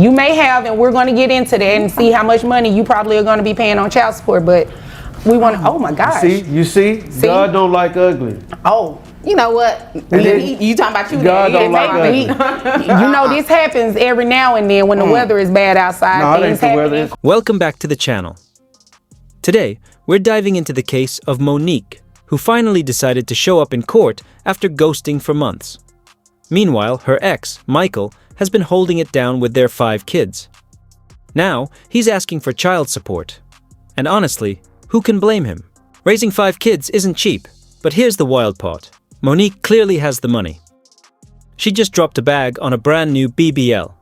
You may have, and we're going to get into that and see how much money you probably are going to be paying on child support, but we want to, oh my gosh. You see? God don't like ugly. Oh. You know what? You talking about you? God don't like ugly. You know, this happens every now and then when the weather is bad outside. No, things happen. Welcome back to the channel. Today, we're diving into the case of Monique, who finally decided to show up in court after ghosting for months. Meanwhile, her ex, Michael, has been holding it down with their 5 kids. Now, he's asking for child support. And honestly, who can blame him? Raising 5 kids isn't cheap, but here's the wild part. Monique clearly has the money. She just dropped a bag on a brand new BBL.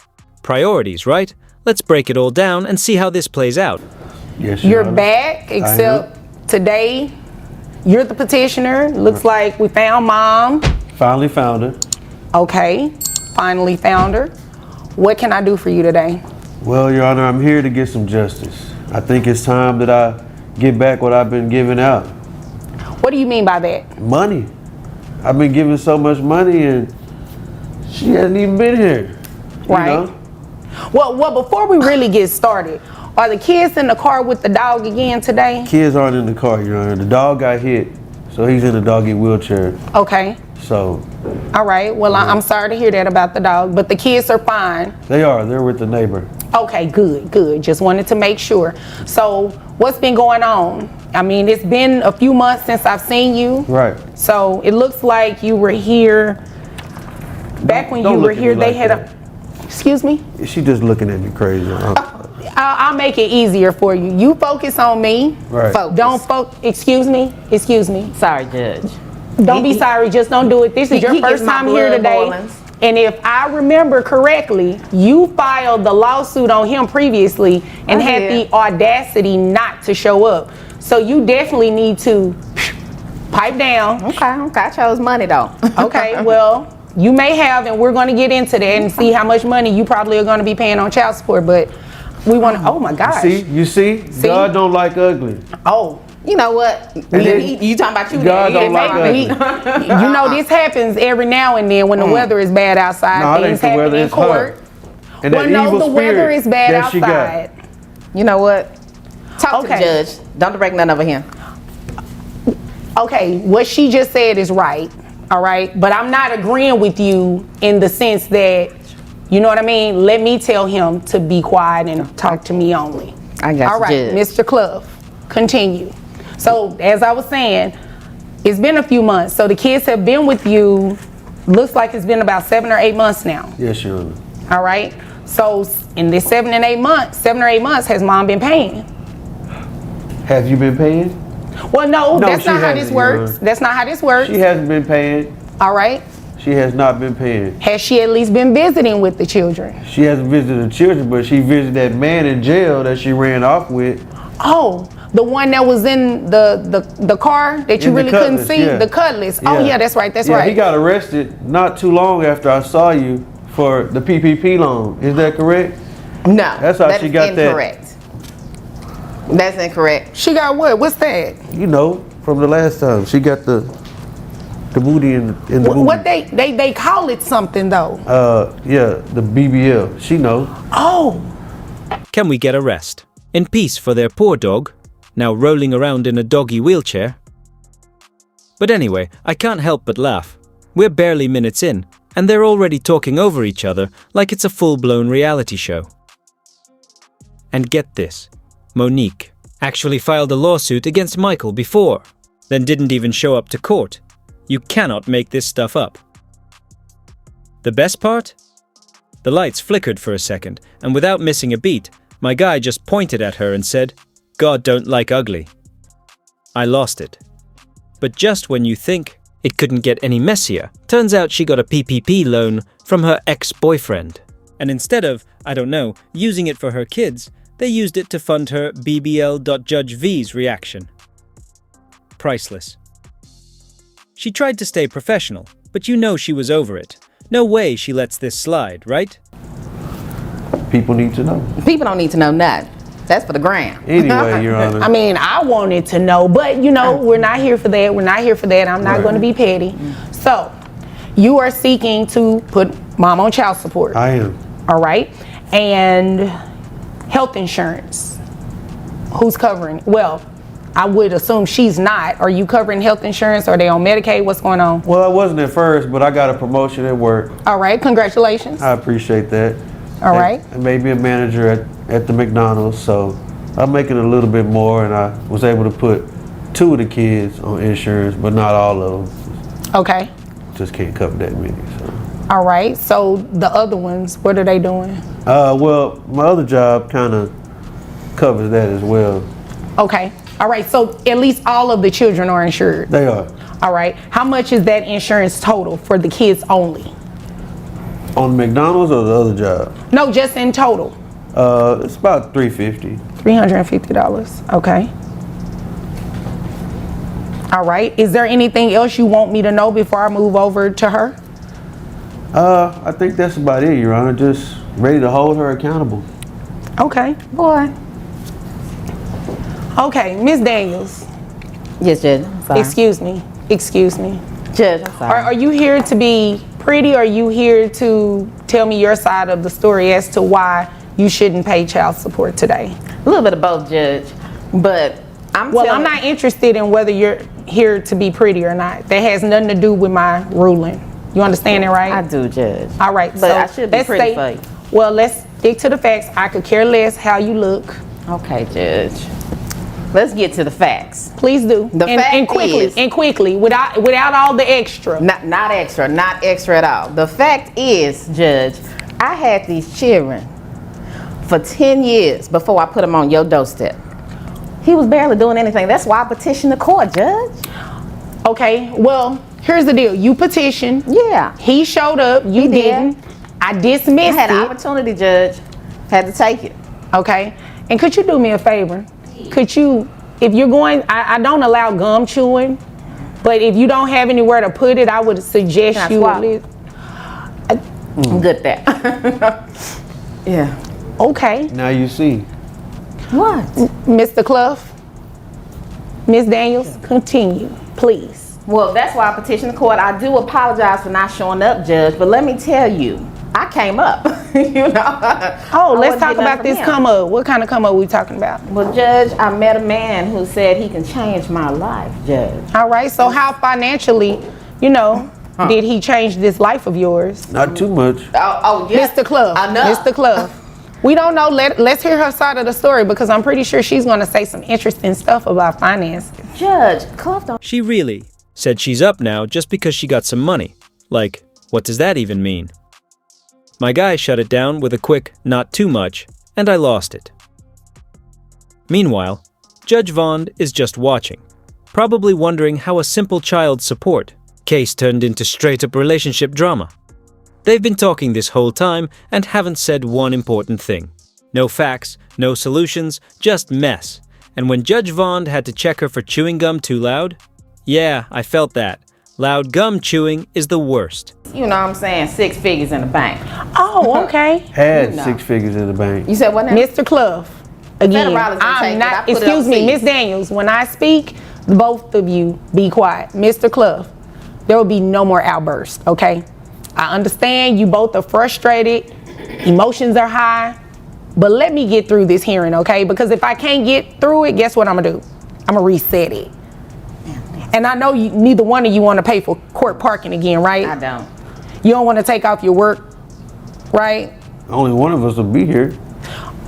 Priorities, right? Let's break it all down and see how this plays out. Yes, you're back, except today, you're the petitioner. Looks like we found mom. Finally found her. Okay, finally found her. What can I do for you today? Well, Your Honor, I'm here to get some justice. I think it's time that I get back what I've been giving out. What do you mean by that? Money. I've been giving so much money and she hasn't even been here. Right. You know? Well, before we really get started, are the kids in the car with the dog again today? Kids aren't in the car, Your Honor. The dog got hit, so he's in a doggy wheelchair. Okay. So. All right. Well, I'm sorry to hear that about the dog, but the kids are fine. They are. They're with the neighbor. Okay, good. Just wanted to make sure. So, what's been going on? I mean, it's been a few months since I've seen you. Right. So, it looks like you were here. Back when you were here, they had a. Excuse me? She just looking at me crazy. I'll make it easier for you. You focus on me. Right. Don't focus. Excuse me. Sorry, Judge. Don't be sorry. Just don't do it. This is your first time here today. And if I remember correctly, you filed the lawsuit on him previously and had the audacity not to show up. So you definitely need to pipe down. Okay. I chose money though. Okay, well, you may have, and we're going to get into that and see how much money you probably are going to be paying on child support. But we want to, oh my gosh. You see? God don't like ugly. Oh. You know what? You talking about you? God don't like ugly. You know, this happens every now and then when the weather is bad outside. No, things happen in court. And well, no, the weather is bad outside. You know what? Talk to the judge. Don't direct none over here. Okay, what she just said is right. All right, but I'm not agreeing with you in the sense that, you know what I mean? Let me tell him to be quiet and talk to me only. I got you. All right, Mr. Clough, continue. So, as I was saying, it's been a few months. So the kids have been with you, looks like it's been about 7 or 8 months now. Yes, Your Honor. All right. So in this 7 or 8 months, has mom been paying? Have you been paying? Well, no, that's not how this works. That's not how this works. She hasn't been paying. All right. She has not been paying. Has she at least been visiting with the children? She hasn't visited the children, but she visited that man in jail that she ran off with. Oh, the one that was in the car that you really couldn't see? Yeah. The Cutlass. Yeah. Oh, yeah, that's right. That's right. He got arrested not too long after I saw you for the PPP loan. Is that correct? No. That's how she got incorrect. That's incorrect. She got what? What's that? You know, from the last time. She got the booty in the booty. What they call it something though? Yeah, the BBL. She knows. Oh. Can we get a rest? In peace for their poor dog, now rolling around in a doggy wheelchair. But anyway, I can't help but laugh. We're barely minutes in, and they're already talking over each other like it's a full-blown reality show. And get this, Monique actually filed a lawsuit against Michael before, then didn't even show up to court. You cannot make this stuff up. The best part? The lights flickered for a second, and without missing a beat, my guy just pointed at her and said, "God don't like ugly." I lost it. But just when you think it couldn't get any messier, turns out she got a PPP loan from her ex-boyfriend. And instead of, I don't know, using it for her kids, they used it to fund her BBL.Judge V's reaction. Priceless. She tried to stay professional, but you know she was over it. No way she lets this slide, right? People need to know. People don't need to know nothing. That's for the gram. Anyway, Your Honor. I mean, I wanted to know, but you know, we're not here for that. We're not here for that. I'm not going to be petty. So, you are seeking to put mom on child support. I am. All right. And health insurance. Who's covering? Well, I would assume she's not. Are you covering health insurance? Are they on Medicaid? What's going on? Well, I wasn't at first, but I got a promotion at work. All right, congratulations. I appreciate that. All right. I made me a manager at the McDonald's, so I'm making a little bit more, and I was able to put 2 of the kids on insurance, but not all of them. Okay. Just can't cover that many. So. All right, so the other ones, what are they doing? Well, my other job kind of covers that as well. Okay. All right, so at least all of the children are insured. They are. All right. How much is that insurance total for the kids only? On McDonald's or the other job? No, just in total. It's about $350. $350. Okay. All right. Is there anything else you want me to know before I move over to her? I think that's about it, Your Honor. Just ready to hold her accountable. Okay. Boy. Okay, Miss Daniels. Yes, Judge. I'm sorry. Excuse me. Excuse me. Judge, I'm sorry. Are you here to be pretty, or are you here to tell me your side of the story as to why you shouldn't pay child support today? A little bit of both, Judge. But I'm not interested in whether you're here to be pretty or not. That has nothing to do with my ruling. You understand it, right? I do, Judge. All right. But I should be pretty for you. Well, let's stick to the facts. I could care less how you look. Okay, Judge. Let's get to the facts. Please do. And quickly, without all the extra. Not extra at all. The fact is, Judge, I had these children for 10 years before I put them on your doorstep. He was barely doing anything. That's why I petitioned the court, Judge. Okay, well, here's the deal. You petitioned. Yeah. He showed up. You didn't. I dismissed it. I had an opportunity, Judge. Had to take it. Okay. And could you do me a favor? Could you, if you're going, I don't allow gum chewing, but if you don't have anywhere to put it, I would suggest you at least. I'm good at that. Yeah. Okay. Now you see. What? Mr. Clough, Miss Daniels, continue, please. Well, that's why I petitioned the court. I do apologize for not showing up, Judge, but let me tell you, I came up, you know. Oh, let's talk about this come up. What kind of come up we talking about? Well, Judge, I met a man who said he can change my life, Judge. All right, so how financially, did he change this life of yours? Not too much. Oh, yes. Mr. Clough. I know. Mr. Clough. We don't know. Let's hear her side of the story, because I'm pretty sure she's going to say some interesting stuff about finances. Judge, Clough don't. She really said she's up now just because she got some money. Like, what does that even mean? My guy shut it down with a quick, not too much, and I lost it. Meanwhile, Judge Vaughn is just watching, probably wondering how a simple child support case turned into straight-up relationship drama. They've been talking this whole time and haven't said one important thing. No facts, no solutions, just mess. And when Judge Vaughn had to check her for chewing gum too loud, yeah, I felt that. Loud gum chewing is the worst. You know what I'm saying? 6 figures in the bank. Oh, okay. Had 6 figures in the bank. You said what now? Mr. Clough, again, I'm not, excuse me, Miss Daniels, when I speak, both of you be quiet. Mr. Clough, there will be no more outbursts, okay? I understand you both are frustrated, emotions are high, but let me get through this hearing, okay? Because if I can't get through it, guess what I'm gonna do? I'm gonna reset it. And I know neither one of you want to pay for court parking again, right? I don't. You don't want to take off your work, right? Only one of us will be here.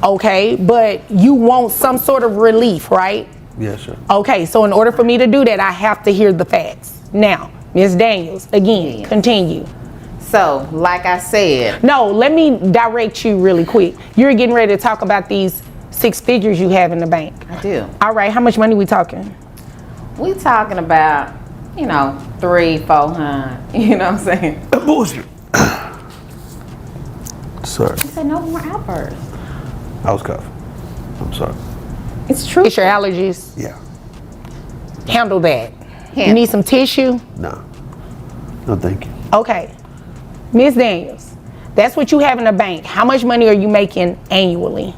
Okay, but you want some sort of relief, right? Yes, sir. Okay, so in order for me to do that, I have to hear the facts. Now, Ms. Daniels, again, continue. So, like I said. No, let me direct you really quick. You're getting ready to talk about these 6 figures you have in the bank. I do. All right, how much money we talking? We talking about, 300-400. You know what I'm saying? Bullshit. Sorry. You said no more outbursts. I was coughing. I'm sorry. It's true. It's your allergies. Yeah. Handle that. You need some tissue? No. No, thank you. Okay. Ms. Daniels, that's what you have in the bank. How much money are you making annually?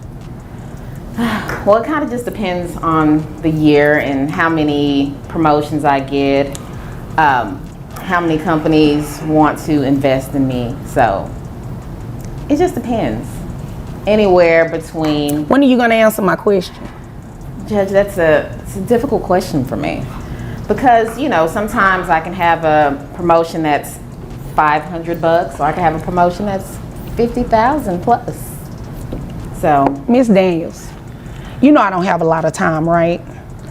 Well, it kind of just depends on the year and how many promotions I get, how many companies want to invest in me. So it just depends. anywhere between. When are you gonna answer my question? Judge, it's a difficult question for me. Because, you know, sometimes I can have a promotion that's $500, or I can have a promotion that's 50,000 plus. So, Miss Daniels, you know I don't have a lot of time, right?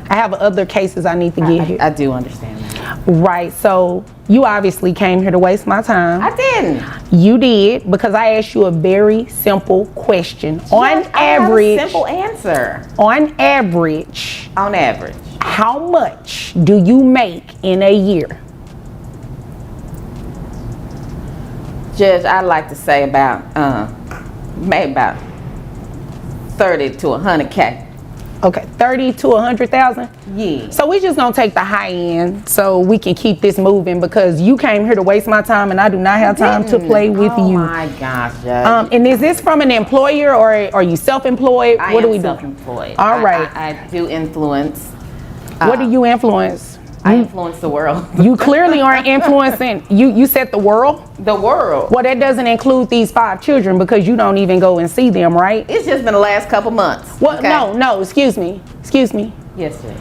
I have other cases I need to get here. I do understand that. Right, so you obviously came here to waste my time. I didn't. You did, because I asked you a very simple question. On average, Simple answer. on average, On average. how much do you make in a year? Judge, I'd like to say about, maybe about 30 to 100K. Okay, 30 to 100,000? Yeah. So we just gonna take the high end so we can keep this moving, because you came here to waste my time and I do not have time to play with Oh you. my gosh, Judge. And is this from an employer or are you self-employed? I What am do we do? self-employed. All right. I do influence. What do you influence? I influence the world. You clearly aren't influencing. You said the world? The world. Well, that doesn't include these 5 children because you don't even go and see them, right? It's just been the last couple months. Well, okay? no, excuse me. Yes, sir.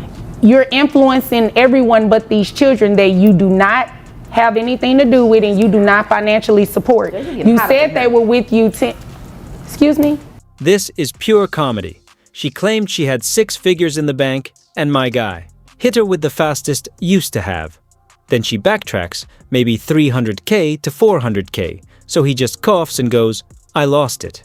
You're influencing everyone but these children that you do not have anything to do with and you do not financially support. You said they were with you excuse me? This is pure comedy. She claimed she had 6 figures in the bank, and my guy hit her with the fastest used to have. Then she backtracks, maybe 300K to 400K, so he just coughs and goes, I lost it.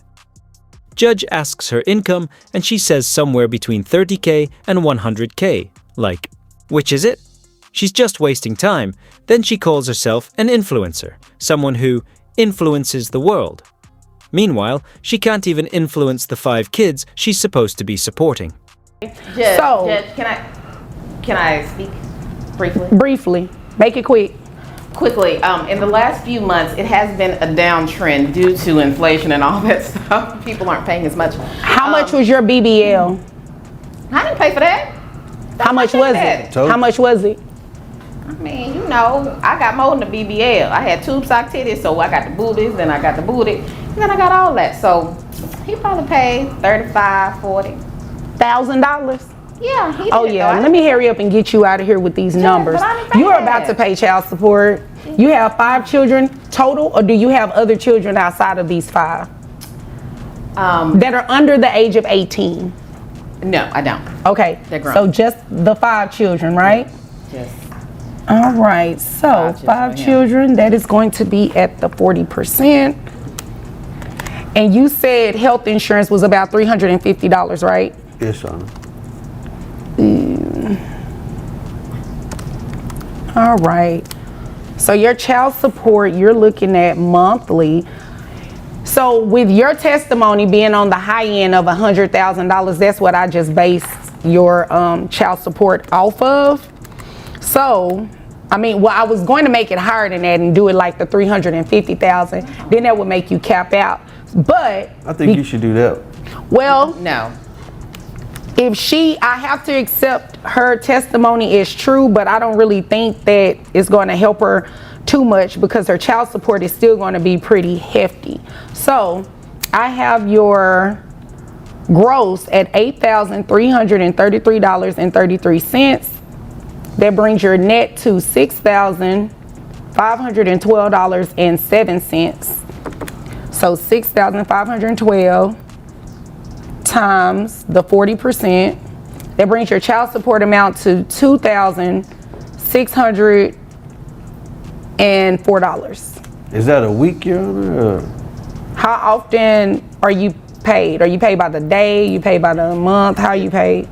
Judge asks her income, and she says somewhere between 30K and 100K. Like, which is it? She's just wasting time. Then she calls herself an influencer, someone who influences the world. Meanwhile, she can't even influence the 5 kids she's supposed to be supporting. Judge, can I speak briefly? Briefly, make it quick. Quickly, in the last few months, it has been a downtrend due to inflation and all that stuff. People aren't paying as much. How much was your BBL? I didn't pay for that. How much was it? So- How much was it? I mean, you know, I got more than the BBL. I had tube sock titties, so I got the booties, then I got the booty, and then I got all that. So he probably paid $35, $40. $1,000? Yeah, he did. Oh yeah, let me hurry up and get you out of here with these numbers. but I didn't pay You are that. about to pay child support. You have 5 children total, or do you have other children outside of these 5 that are under the age of 18? No, I don't. Okay, They're grown. so just the 5 children, right? Just All right, so 5 children, yeah. children, that is going to be at the 40%. And you said health insurance was about $350, right? Yes, Your Honor. All right. So your child support, you're looking at monthly. So with your testimony being on the high end of $100,000, that's what I just based your child support off of. So, I mean, well, I was going to make it higher than that and do it like the $350,000. Then that would make you cap out. But I think you should do that. well, no. if I have to accept her testimony is true, but I don't really think that it's going to help her too much because her child support is still going to be pretty hefty. So I have your gross at $8,333.33. That brings your net to $6,512.07. So $6,512 times the 40%. That brings your child support amount to $2,604. Is that a week, Your Honor? Or? How often are you paid? Are you paid by the day? You paid by the month? How are you paid?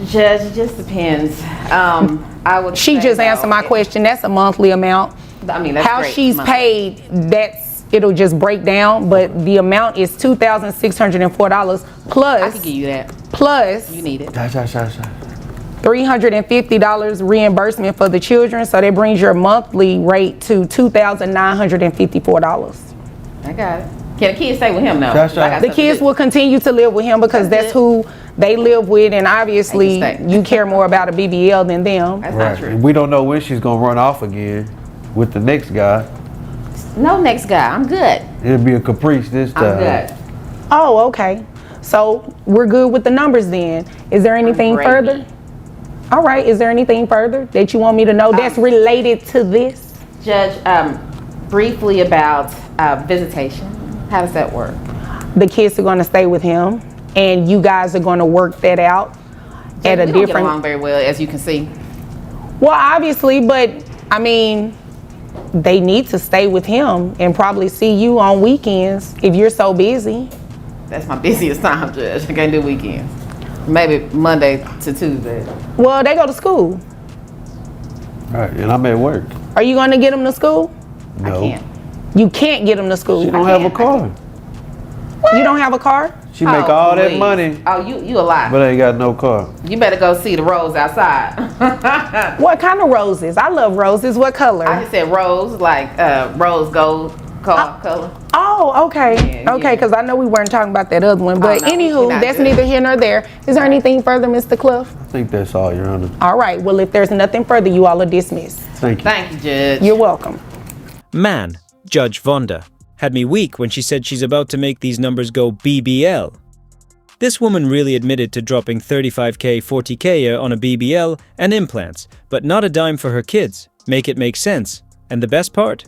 Judge, it just depends. I would. She say just no. answered my question. That's a monthly amount. I mean, that's How great. she's Monthly. paid, it'll just break down, but the amount is $2,604 plus. I could give you that. Plus You need it. $350 reimbursement for the children, so that brings your monthly rate to $2,954. I got it. Can the kids stay with him now? That's right. The kids will continue to live with him because that's who they live with, and obviously They can stay. you care more about a BBL than them. That's not Right. true. We don't know when she's gonna run off again with the next guy. No, next guy. I'm good. It'll be a caprice this time. I'm good. Oh, okay. So we're good with the numbers then. Is there anything Great. further? All right. Is there anything further that you want me to know that's related to this? Judge, briefly about visitation. How does that work? The kids are going to stay with him, and you guys are going to work that out at a we don't get different. along very well, as you can see. Well, obviously, but I mean, they need to stay with him and probably see you on weekends if you're so busy. That's my busiest time, Judge. I can't do weekends. Maybe Monday to Tuesday. Well, they go to school. All right, and I'm at work. Are you going to get them to school? No. I can't. You can't get them to school. She don't have a car. You don't have a car? She make all that please. money, Oh, you a lie. but ain't got no car. You better go see the rose outside. What kind of roses? I love roses. What color? I just said rose, like rose gold color. Oh, okay. Yeah, Okay, yeah. because I know we weren't talking about that other one. But no, we're anywho, not that's good. neither here nor there. Is there anything further, Mr. Cliff? I think that's all, Your Honor. All right. Well, if there's nothing further, you all are dismissed. Thank you. Thank you, Judge. You're welcome. Man, Judge Vonda, had me weak when she said she's about to make these numbers go BBL. This woman really admitted to dropping 35k, 40k on a BBL and implants, but not a dime for her kids. Make it make sense. And the best part?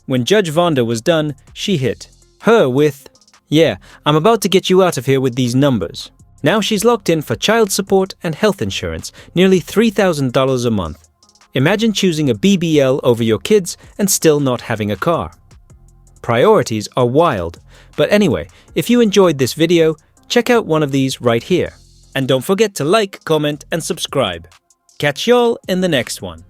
When Judge Vonda was done, she hit her with, "Yeah, I'm about to get you out of here with these numbers." Now she's locked in for child support and health insurance, nearly $3,000 a month. Imagine choosing a BBL over your kids and still not having a car. Priorities are wild. But anyway, if you enjoyed this video, check out one of these right here. And don't forget to like, comment, and subscribe. Catch y'all in the next one.